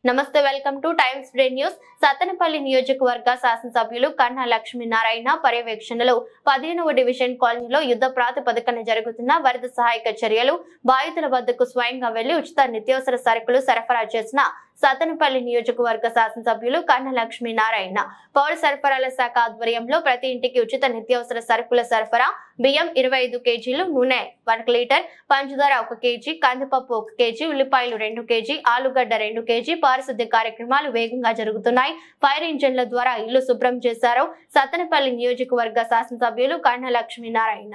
నమస్తే welcome two times day news. Sattenapalli నియోజకవర్గ శాసనసభ్యులు కన్నా లక్ష్మీనారాయణ పర్యవేక్షణలో 15వ డివిజన్ కాలనీలో యుద్ధ ప్రాతిపదికన జరుగుతున్న వరద సహాయక చర్యలు, బాధితుల వద్దకు స్వయంగా వెళ్లి ఉచిత నిత్యావసర సరుకులు సరఫరా చేసిన సత్తెనపల్లి నియోజకవర్గ శాసనసభ్యులు కన్నా లక్ష్మీనారాయణ పౌర సరఫరాల శాఖ ఆధ్వర్యంలో ప్రతి ఇంటికి ఉచిత నిత్యావసర సరుకుల సరఫరా, బియ్యం 25 కేజీలు, నూనె 1 లీటర్, పంచదార 1 కేజీ, కందిపప్పు 1 కేజీ, ఉల్లిపాయలు 2 కేజీ, ఆలుగడ్డ 2 కేజీ పారిశుద్ధ్య కార్యక్రమాలు వేగంగా జరుగుతున్నాయి. ఫైర్ ఇంజన్ల ద్వారా ఇల్లు శుభ్రం చేశారు సత్తెనపల్లి నియోజకవర్గ శాసనసభ్యులు కన్నా లక్ష్మీనారాయణ.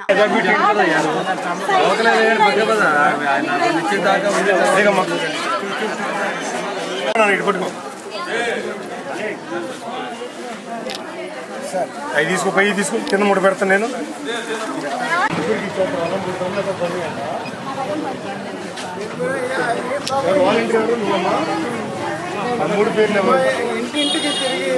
తీసుకో కింద మూడు పెడతాను నేను. మూడు పేర్లు ఇంటింటికి తిరిగి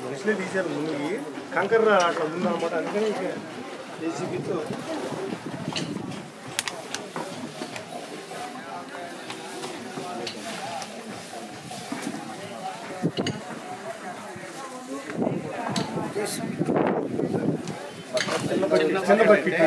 మనుషులే తీశారు. ముందుకి కంకర అట్లా ఉందన్నమాట. అందుకని జేసీబీతో చిన్న బకెట్